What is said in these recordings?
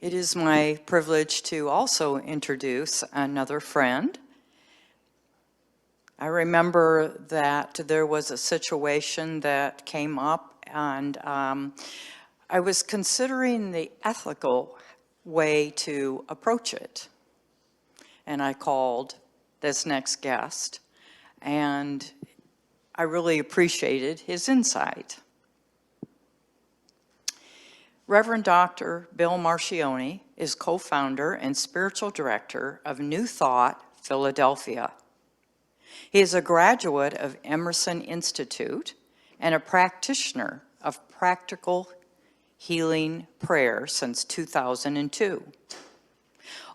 It is my privilege to also introduce another friend. I remember that there was a situation that came up, and I was considering the ethical way to approach it. And I called this next guest, and I really appreciated his insight. Reverend Dr. Bill Marchiony is co-founder and spiritual director of New Thought, Philadelphia. He is a graduate of Emerson Institute and a practitioner of practical healing prayer since 2002.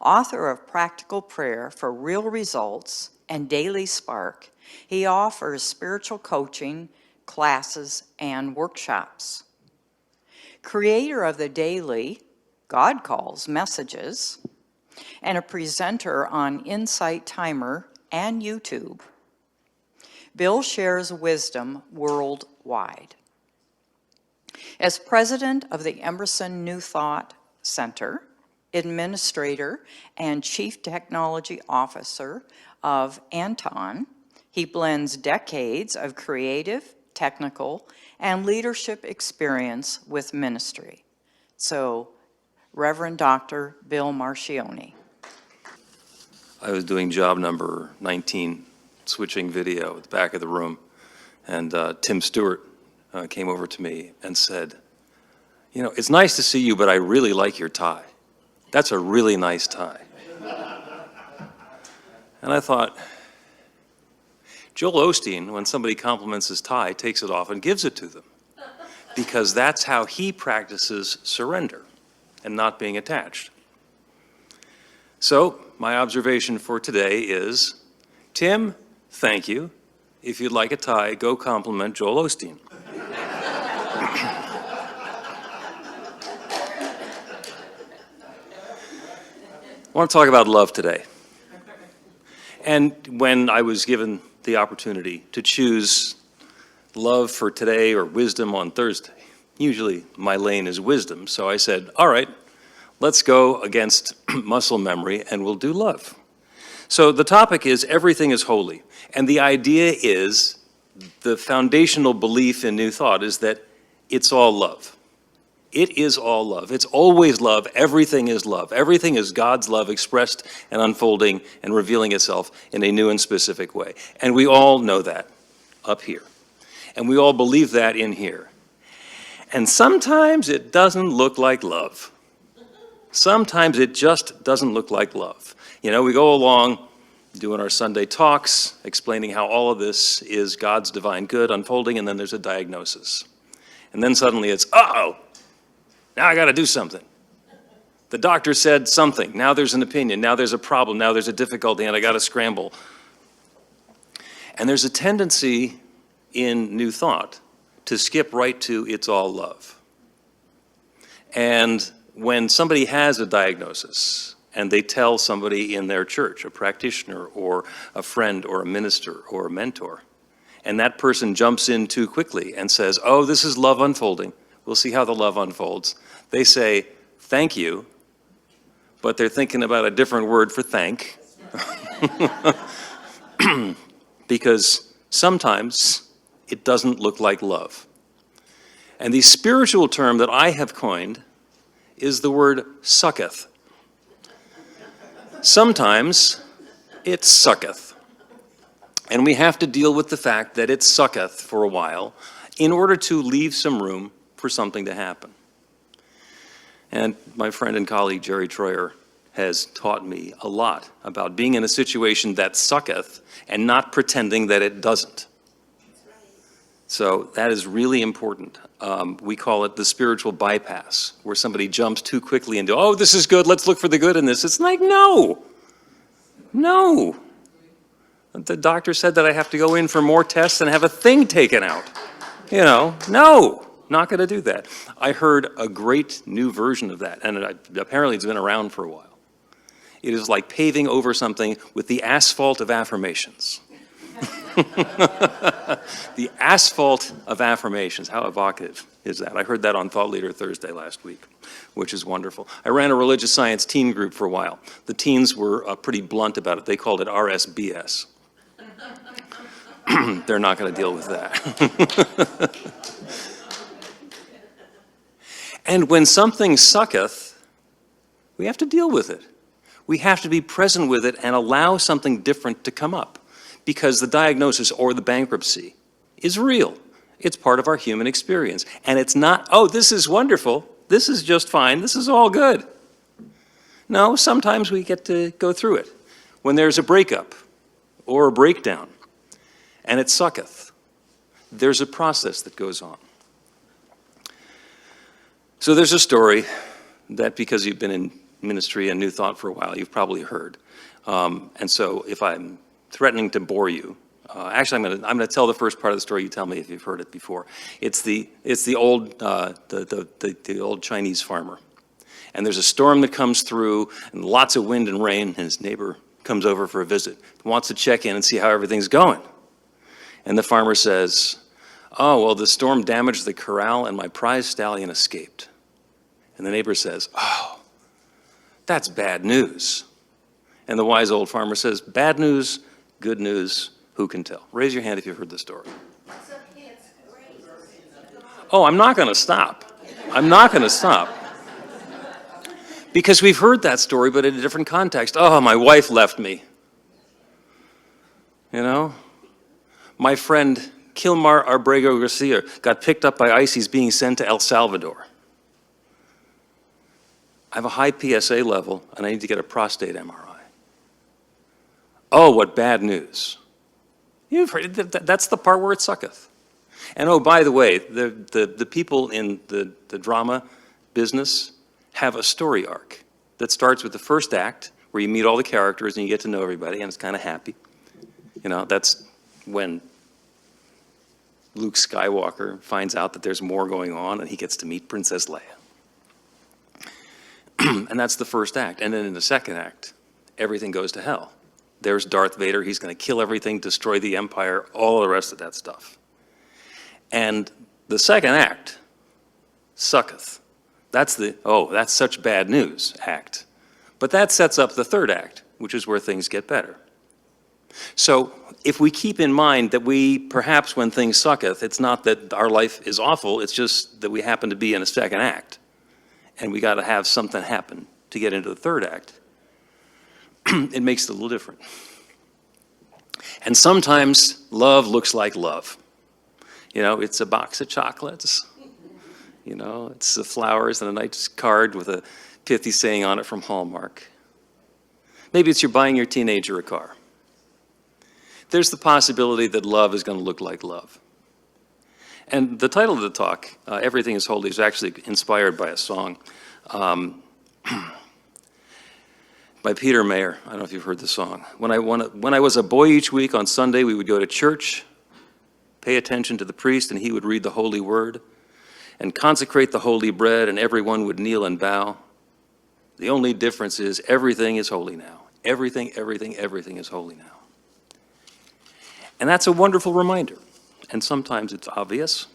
Author of Practical Prayer for Real Results and Daily Spark, he offers spiritual coaching, classes, and workshops. Creator of the daily God Calls messages, and a presenter on Insight Timer and YouTube, Bill shares wisdom worldwide. As president of the Emerson New Thought Center, administrator, and chief technology officer of Anton, he blends decades of creative, technical, and leadership experience with ministry. So, Reverend Dr. Bill Marchiony. I was doing job number 19, switching video at the back of the room, and Tim Stewart came over to me and said, "You know, it's nice to see you, but I really like your tie. That's a really nice tie." And I thought, Joel Osteen, when somebody compliments his tie, takes it off and gives it to them, because that's how he practices surrender and not being attached. So my observation for today is, Tim, thank you. If you'd like a tie, go compliment Joel Osteen. I want to talk about love today. And when I was given the opportunity to choose love for today or wisdom on Thursday, usually my lane is wisdom, so I said, all right, let's go against muscle memory and we'll do love. So the topic is everything is holy. And the idea is, the foundational belief in New Thought is that it's all love. It is all love. It's always love. Everything is love. Everything is God's love expressed and unfolding and revealing itself in a new and specific way. And we all know that up here. And we all believe that in here. And sometimes it doesn't look like love. Sometimes it just doesn't look like love. You know, we go along doing our Sunday talks, explaining how all of this is God's divine good unfolding, and then there's a diagnosis. And then suddenly it's, uh-oh, now I got to do something. The doctor said something. Now there's an opinion. Now there's a problem. Now there's a difficulty, and I got to scramble. And there's a tendency in New Thought to skip right to it's all love. And when somebody has a diagnosis and they tell somebody in their church, a practitioner or a friend or a minister or a mentor, and that person jumps in too quickly and says, oh, this is love unfolding. We'll see how the love unfolds. They say, thank you, but they're thinking about a different word for thank. Because sometimes it doesn't look like love. And the spiritual term that I have coined is the word sucketh. Sometimes it sucketh. And we have to deal with the fact that it sucketh for a while in order to leave some room for something to happen. And my friend and colleague Jerry Troyer has taught me a lot about being in a situation that sucketh and not pretending that it doesn't. So that is really important. We call it the spiritual bypass, where somebody jumps too quickly into, oh, this is good, let's look for the good in this. It's like, no. The doctor said that I have to go in for more tests and have a thing taken out. You know, no, not going to do that. I heard a great new version of that, and apparently it's been around for a while. It is like paving over something with the asphalt of affirmations. The asphalt of affirmations. How evocative is that? I heard that on Thought Leader Thursday last week, which is wonderful. I ran a religious science teen group for a while. The teens were pretty blunt about it. They called it RSBS. They're not going to deal with that. And when something sucketh, we have to deal with it. We have to be present with it and allow something different to come up, because the diagnosis or the bankruptcy is real. It's part of our human experience. And it's not, oh, this is wonderful, this is just fine, this is all good. No, sometimes we get to go through it. When there's a breakup or a breakdown, and it sucketh, there's a process that goes on. So there's a story that, because you've been in ministry and New Thought for a while, you've probably heard. And so if I'm threatening to bore you, actually I'm going to tell the first part of the story. You tell me if you've heard it before. It's the old old Chinese farmer, and there's a storm that comes through and lots of wind and rain, and his neighbor comes over for a visit, wants to check in and see how everything's going. And the farmer says, "Oh, well, the storm damaged the corral and my prize stallion escaped." And the neighbor says, "Oh, that's bad news." And the wise old farmer says, "Bad news, good news, who can tell?" Raise your hand if you've heard the story. Oh, I'm not going to stop. I'm not going to stop. Because we've heard that story, but in a different context. Oh, my wife left me. You know? My friend Kilmar Arbrego Garcia got picked up by ICE. He's being sent to El Salvador. I have a high PSA level, and I need to get a prostate MRI. Oh, what bad news. You've heard that's the part where it sucketh. And oh, by the way, the people in the drama business have a story arc that starts with the first act, where you meet all the characters and you get to know everybody, and it's kind of happy. You know, that's when Luke Skywalker finds out that there's more going on, and he gets to meet Princess Leia. And that's the first act. And then in the second act, everything goes to hell. There's Darth Vader. He's going to kill everything, destroy the Empire, all the rest of that stuff. And the second act sucketh. That's the, oh, that's such bad news act. But that sets up the third act, which is where things get better. So if we keep in mind that we, perhaps when things sucketh, it's not that our life is awful, it's just that we happen to be in a second act. And we got to have something happen to get into the third act. It makes it a little different. And sometimes love looks like love. You know, it's a box of chocolates. You know, it's the flowers and a nice card with a pithy saying on it from Hallmark. Maybe it's you're buying your teenager a car. There's the possibility that love is going to look like love. And the title of the talk, Everything is Holy, is actually inspired by a song by Peter Mayer. I don't know if you've heard the song. When I was a boy, each week on Sunday, we would go to church, pay attention to the priest, and he would read the holy word and consecrate the holy bread, and everyone would kneel and bow. The only difference is everything is holy now. Everything is holy now. And that's a wonderful reminder. And sometimes it's obvious,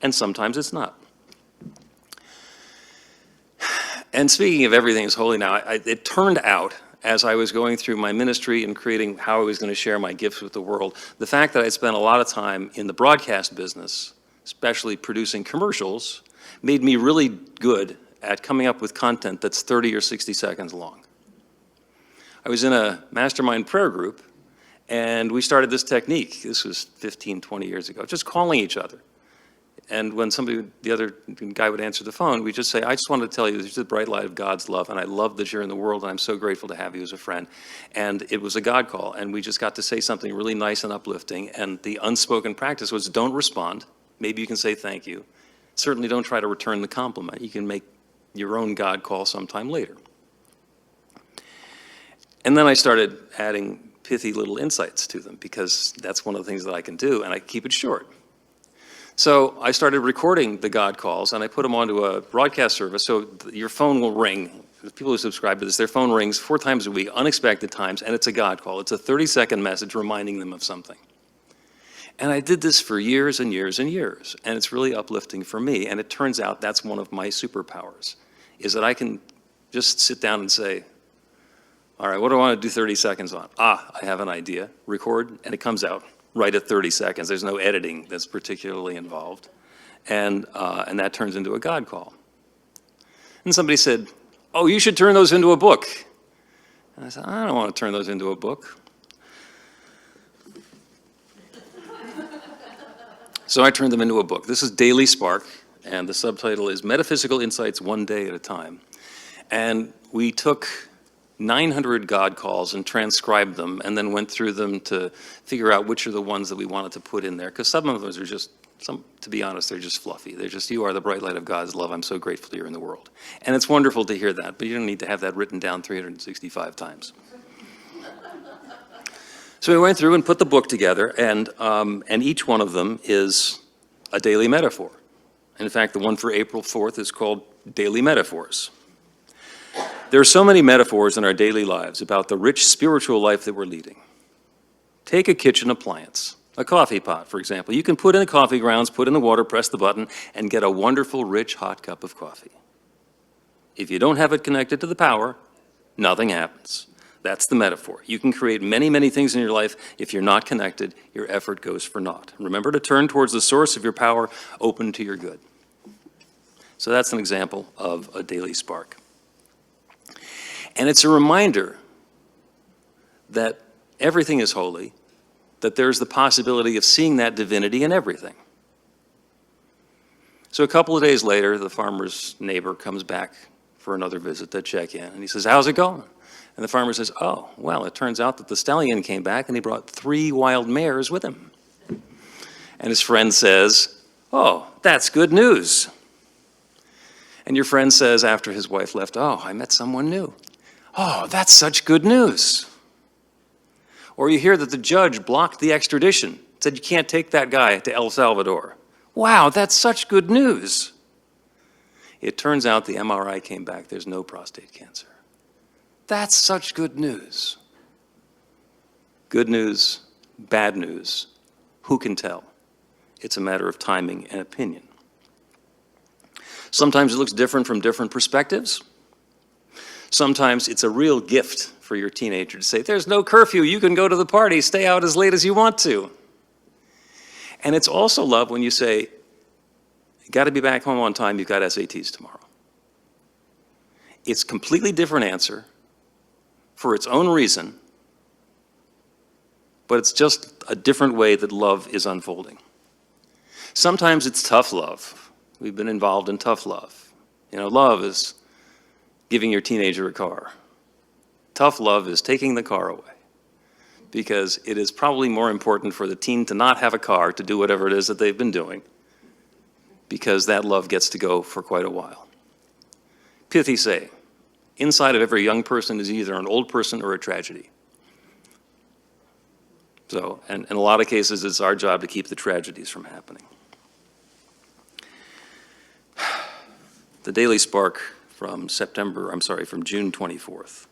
and sometimes it's not. And speaking of everything is holy now, it turned out, as I was going through my ministry and creating how I was going to share my gifts with the world, the fact that I spent a lot of time in the broadcast business, especially producing commercials, made me really good at coming up with content that's 30 or 60 seconds long. I was in a mastermind prayer group, and we started this technique. This was 15, 20 years ago, just calling each other. And when the other guy would answer the phone, we'd just say, I just wanted to tell you, there's the bright light of God's love, and I love that you're in the world, and I'm so grateful to have you as a friend. And it was a God call, and we just got to say something really nice and uplifting, and the unspoken practice was don't respond. Maybe you can say thank you. Certainly don't try to return the compliment. You can make your own God call sometime later. And then I started adding pithy little insights to them, because that's one of the things that I can do, and I keep it short. So I started recording the God calls, and I put them onto a broadcast service, so your phone will ring. The people who subscribe to this, their phone rings 4 times a week, unexpected times, and it's a God call. It's a 30-second message reminding them of something. And I did this for years and years and years, and it's really uplifting for me. And it turns out that's one of my superpowers, is that I can just sit down and say, all right, what do I want to do 30 seconds on? I have an idea. Record, and it comes out right at 30 seconds. There's no editing that's particularly involved. And that turns into a God call. And somebody said, oh, you should turn those into a book. And I said, I don't want to turn those into a book. So I turned them into a book. This is Daily Spark, and the subtitle is Metaphysical Insights One Day at a Time. And we took 900 God calls and transcribed them, and then went through them to figure out which are the ones that we wanted to put in there, because some of those are just, to be honest, they're just fluffy. They're just, you are the bright light of God's love. I'm so grateful you're in the world. And it's wonderful to hear that, but you don't need to have that written down 365 times. So we went through and put the book together, and each one of them is a daily metaphor. In fact, the one for April 4th is called Daily Metaphors. There are so many metaphors in our daily lives about the rich spiritual life that we're leading. Take a kitchen appliance, a coffee pot, for example. You can put in the coffee grounds, put in the water, press the button, and get a wonderful, rich, hot cup of coffee. If you don't have it connected to the power, nothing happens. That's the metaphor. You can create many, many things in your life. If you're not connected, your effort goes for naught. Remember to turn towards the source of your power, open to your good. So that's an example of a daily spark. And it's a reminder that everything is holy, that there's the possibility of seeing that divinity in everything. So a couple of days later, the farmer's neighbor comes back for another visit to check in, and he says, how's it going? And the farmer says, oh, well, it turns out that the stallion came back and he brought 3 wild mares with him. And his friend says, oh, that's good news. And your friend says after his wife left, oh, I met someone new. Oh, that's such good news. Or you hear that the judge blocked the extradition, said you can't take that guy to El Salvador. Wow, that's such good news. It turns out the MRI came back, there's no prostate cancer. That's such good news. Good news, bad news, who can tell? It's a matter of timing and opinion. Sometimes it looks different from different perspectives. Sometimes it's a real gift for your teenager to say, there's no curfew, you can go to the party, stay out as late as you want to. And it's also love when you say, you got to be back home on time, you've got SATs tomorrow. It's a completely different answer for its own reason, but it's just a different way that love is unfolding. Sometimes it's tough love. We've been involved in tough love. You know, love is giving your teenager a car. Tough love is taking the car away, because it is probably more important for the teen to not have a car to do whatever it is that they've been doing, because that love gets to go for quite a while. Pithy saying, inside of every young person is either an old person or a tragedy. So, and in a lot of cases, it's our job to keep the tragedies from happening. The Daily Spark from June 24th.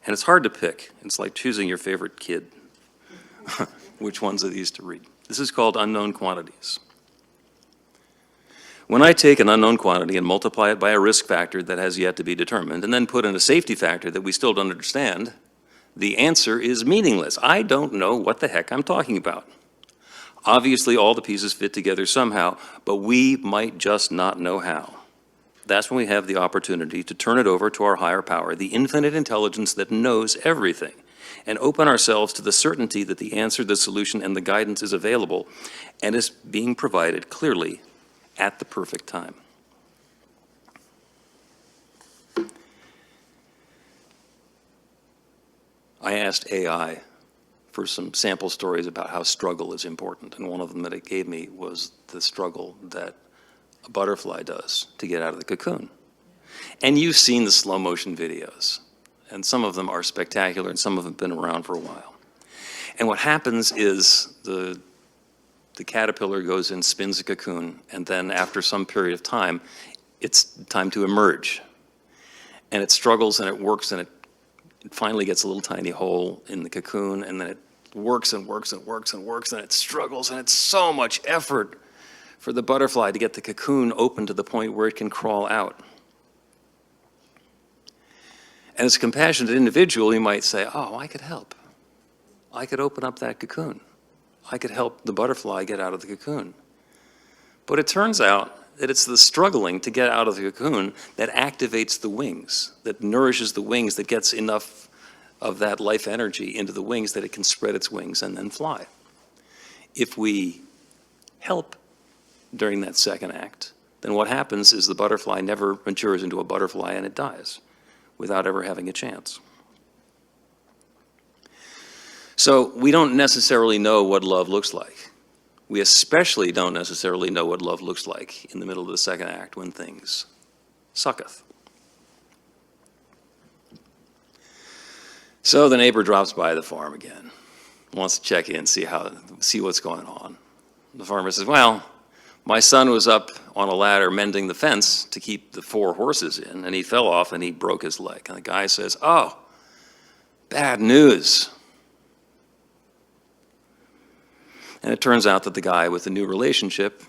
And it's hard to pick. It's like choosing your favorite kid. Which ones of these to read? This is called Unknown Quantities. When I take an unknown quantity and multiply it by a risk factor that has yet to be determined, and then put in a safety factor that we still don't understand, the answer is meaningless. I don't know what the heck I'm talking about. Obviously, all the pieces fit together somehow, but we might just not know how. That's when we have the opportunity to turn it over to our higher power, the infinite intelligence that knows everything, and open ourselves to the certainty that the answer, the solution, and the guidance is available and is being provided clearly at the perfect time. I asked AI for some sample stories about how struggle is important, and one of them that it gave me was the struggle that a butterfly does to get out of the cocoon. And you've seen the slow motion videos, and some of them are spectacular and some of them have been around for a while. And what happens is the caterpillar goes in, spins a cocoon, and then after some period of time, it's time to emerge. And it struggles and it works, and it finally gets a little tiny hole in the cocoon, and then it works and works and works and works, and it struggles, and it's so much effort for the butterfly to get the cocoon open to the point where it can crawl out. And as a compassionate individual, you might say, oh, I could help. I could open up that cocoon. I could help the butterfly get out of the cocoon. But it turns out that it's the struggling to get out of the cocoon that activates the wings, that nourishes the wings, that gets enough of that life energy into the wings that it can spread its wings and then fly. If we help during that second act, then what happens is the butterfly never matures into a butterfly and it dies without ever having a chance. So we don't necessarily know what love looks like. We especially don't necessarily know what love looks like in the middle of the second act when things sucketh. So the neighbor drops by the farm again, wants to check in, see what's going on. The farmer says, well, my son was up on a ladder mending the fence to keep the 4 horses in, and he fell off and he broke his leg. And the guy says, oh, bad news. And it turns out that the guy with the new relationship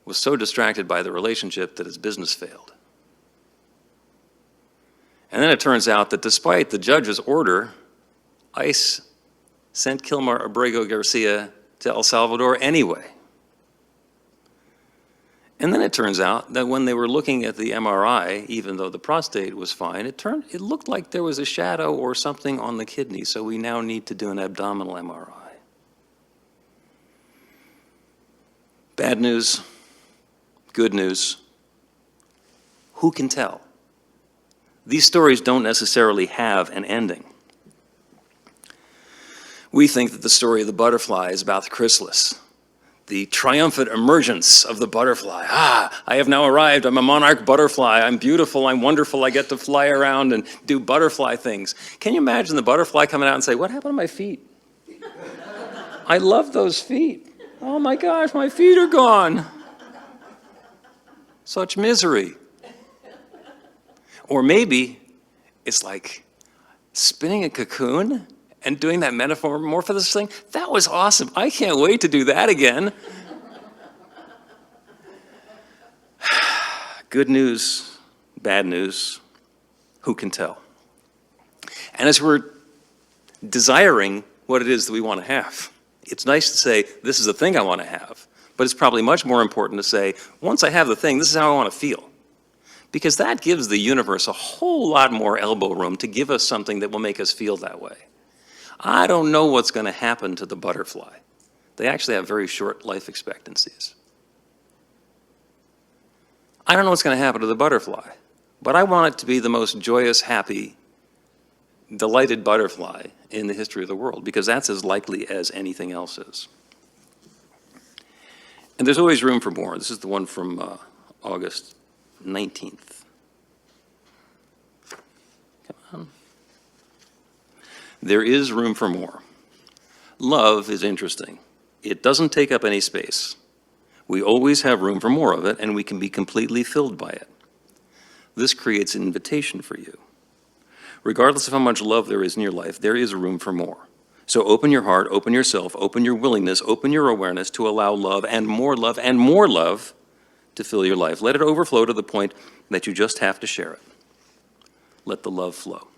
was so distracted by the relationship that his business failed. And then it turns out that despite the judge's order, ICE sent Kilmar Abrego Garcia to El Salvador anyway. And then it turns out that when they were looking at the MRI, even though the prostate was fine, it looked like there was a shadow or something on the kidney, so we now need to do an abdominal MRI. Bad news, good news, who can tell? These stories don't necessarily have an ending. We think that the story of the butterfly is about the chrysalis, the triumphant emergence of the butterfly. Ah, I have now arrived. I'm a monarch butterfly. I'm beautiful. I'm wonderful. I get to fly around and do butterfly things. Can you imagine the butterfly coming out and say, what happened to my feet? I love those feet. Oh my gosh, my feet are gone. Such misery. Or maybe it's like spinning a cocoon and doing that metamorphosis thing. That was awesome. I can't wait to do that again. Good news, bad news, who can tell? And as we're desiring what it is that we want to have, it's nice to say, this is the thing I want to have. But it's probably much more important to say, once I have the thing, this is how I want to feel. Because that gives the universe a whole lot more elbow room to give us something that will make us feel that way. I don't know what's going to happen to the butterfly. They actually have very short life expectancies. I don't know what's going to happen to the butterfly, but I want it to be the most joyous, happy, delighted butterfly in the history of the world, because that's as likely as anything else is. And there's always room for more. This is the one from August 19th. Come on. There is room for more. Love is interesting. It doesn't take up any space. We always have room for more of it, and we can be completely filled by it. This creates an invitation for you. Regardless of how much love there is in your life, there is room for more. So open your heart, open yourself, open your willingness, open your awareness to allow love and more love to fill your life. Let it overflow to the point that you just have to share it. Let the love flow.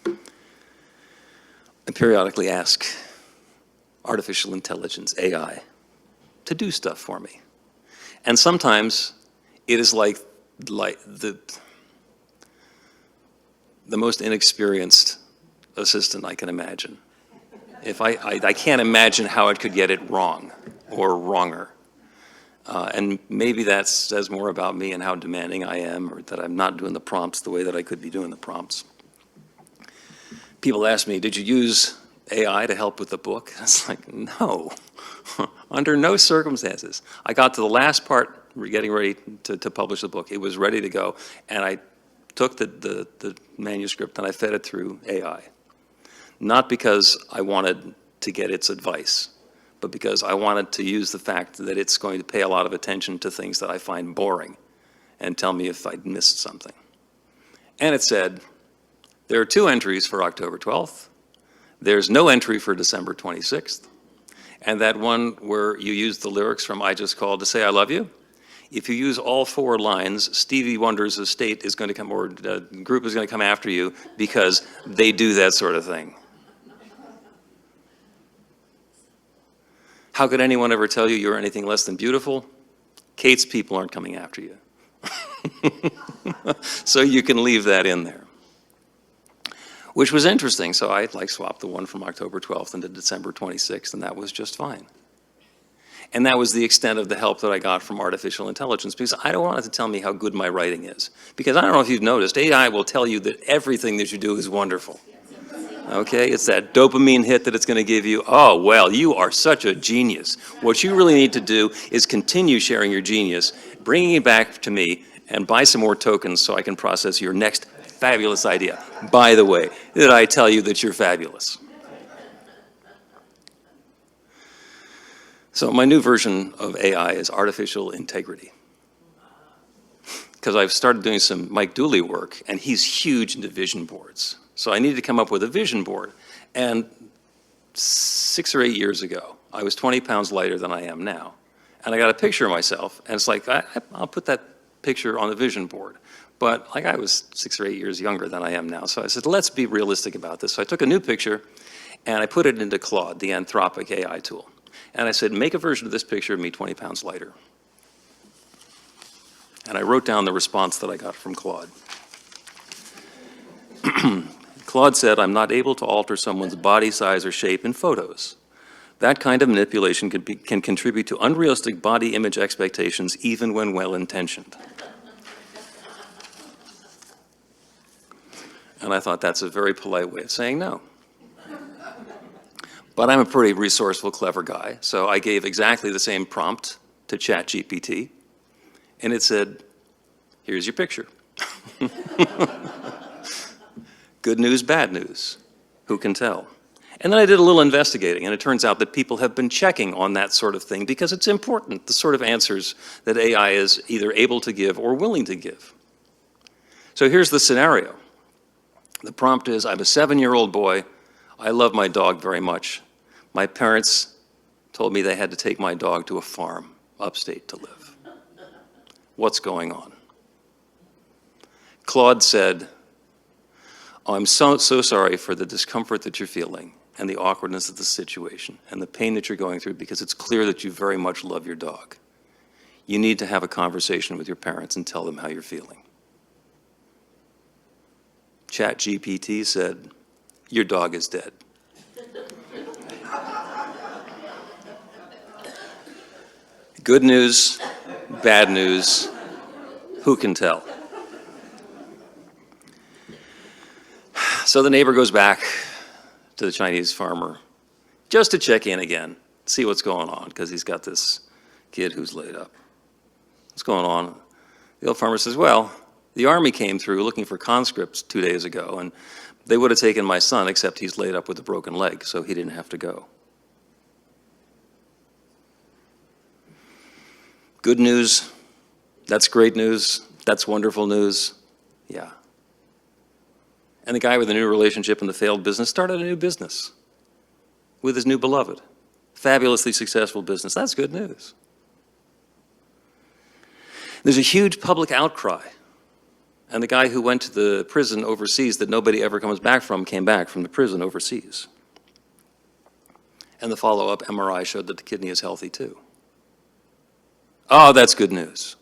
I periodically ask artificial intelligence, AI, to do stuff for me. And sometimes it is like the most inexperienced assistant I can imagine. If I can't imagine how it could get it wrong or wronger. And maybe that says more about me and how demanding I am, or that I'm not doing the prompts the way that I could be doing the prompts. People ask me, did you use AI to help with the book? It's like, no, under no circumstances. I got to the last part, getting ready to publish the book. It was ready to go, and I took the manuscript and I fed it through AI. Not because I wanted to get its advice, but because I wanted to use the fact that it's going to pay a lot of attention to things that I find boring and tell me if I'd missed something. And it said, There are 2 entries for October 12th. There's no entry for December 26th. And that one where you use the lyrics from I Just Called to Say I Love You, if you use all 4 lines, Stevie Wonder's estate is going to come, or group is going to come after you because they do that sort of thing. How could anyone ever tell you you're anything less than beautiful? Kate's people aren't coming after you. So you can leave that in there. Which was interesting, so I swapped the one from October 12th into December 26th, and that was just fine. And that was the extent of the help that I got from artificial intelligence, because I don't want it to tell me how good my writing is. Because I don't know if you've noticed, AI will tell you that everything that you do is wonderful. Okay, it's that dopamine hit that it's going to give you. Oh, well, you are such a genius. What you really need to do is continue sharing your genius, bringing it back to me, and buy some more tokens so I can process your next fabulous idea. By the way, did I tell you that you're fabulous? So my new version of AI is artificial integrity. Because I've started doing some Mike Dooley work, and he's huge into vision boards. So I needed to come up with a vision board. And 6 or 8 years ago, I was 20 pounds lighter than I am now. And I got a picture of myself, and it's like, I'll put that picture on the vision board. But like I was 6 or 8 years younger than I am now. So I said, let's be realistic about this. So I took a new picture, and I put it into Claude, the Anthropic AI tool. And I said, make a version of this picture of me 20 pounds lighter. And I wrote down the response that I got from Claude. Claude said, I'm not able to alter someone's body size or shape in photos. That kind of manipulation can contribute to unrealistic body image expectations even when well-intentioned. And I thought that's a very polite way of saying no. But I'm a pretty resourceful, clever guy, so I gave exactly the same prompt to ChatGPT, and it said, here's your picture. Good news, bad news. Who can tell? And then I did a little investigating, and it turns out that people have been checking on that sort of thing because it's important, the sort of answers that AI is either able to give or willing to give. So here's the scenario. The prompt is, I'm a 7-year-old boy. I love my dog very much. My parents told me they had to take my dog to a farm upstate to live. What's going on? Claude said, I'm so sorry for the discomfort that you're feeling and the awkwardness of the situation and the pain that you're going through because it's clear that you very much love your dog. You need to have a conversation with your parents and tell them how you're feeling. ChatGPT said, your dog is dead. Good news, bad news, who can tell? So the neighbor goes back to the Chinese farmer just to check in again, see what's going on, because he's got this kid who's laid up. What's going on? The old farmer says, well, the army came through looking for conscripts 2 days ago, and they would have taken my son, except he's laid up with a broken leg, so he didn't have to go. Good news, that's great news, that's wonderful news, yeah. And the guy with a new relationship in the failed business started a new business with his new beloved. Fabulously successful business, that's good news. There's a huge public outcry. And the guy who went to the prison overseas that nobody ever comes back from came back from the prison overseas. And the follow-up MRI showed that the kidney is healthy too. Oh, that's good news.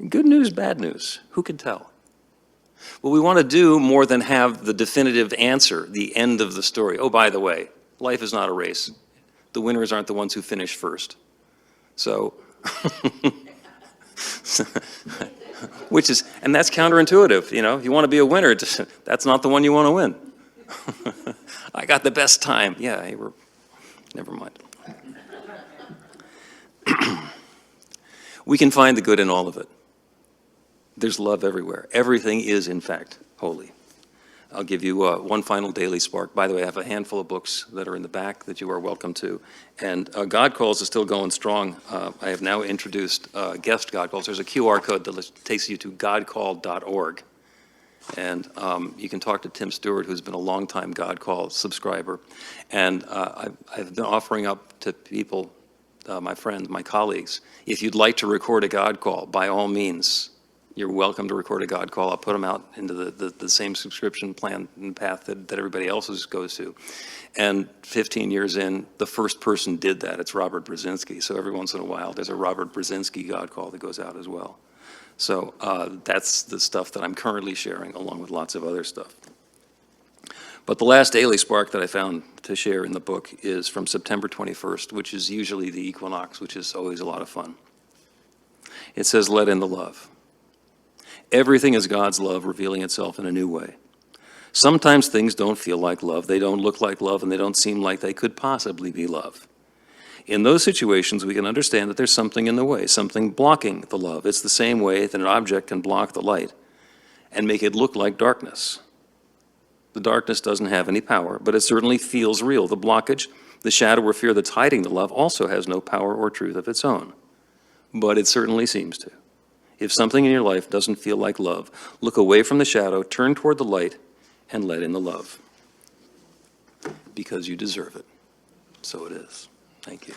Good news, bad news, who can tell? What we want to do more than have the definitive answer, the end of the story. Oh, by the way, life is not a race. The winners aren't the ones who finish first. So, and that's counterintuitive, you know. If you want to be a winner, that's not the one you want to win. I got the best time. Yeah, never mind. We can find the good in all of it. There's love everywhere. Everything is, in fact, holy. I'll give you one final daily spark. By the way, I have a handful of books that are in the back that you are welcome to. And God Calls is still going strong. I have now introduced guest God Calls. There's a QR code that takes you to godcall.org. And you can talk to Tim Stewart, who's been a longtime God Call subscriber. And I've been offering up to people, my friends, my colleagues, if you'd like to record a God Call, by all means, you're welcome to record a God Call. I'll put them out into the same subscription plan and path that everybody else's goes to. And 15 years in, the first person did that. It's Robert Brzezinski. So every once in a while, there's a Robert Brzezinski God Call that goes out as well. So that's the stuff that I'm currently sharing, along with lots of other stuff. But the last daily spark that I found to share in the book is from September 21st, which is usually the equinox, which is always a lot of fun. It says, "Let in the love. Everything is God's love revealing itself in a new way. Sometimes things don't feel like love, they don't look like love, and they don't seem like they could possibly be love. In those situations, we can understand that there's something in the way, something blocking the love. It's the same way that an object can block the light and make it look like darkness. The darkness doesn't have any power, but it certainly feels real. The blockage, the shadow or fear that's hiding the love also has no power or truth of its own, but it certainly seems to. If something in your life doesn't feel like love, look away from the shadow, turn toward the light, and let in the love. Because you deserve it. So it is." Thank you.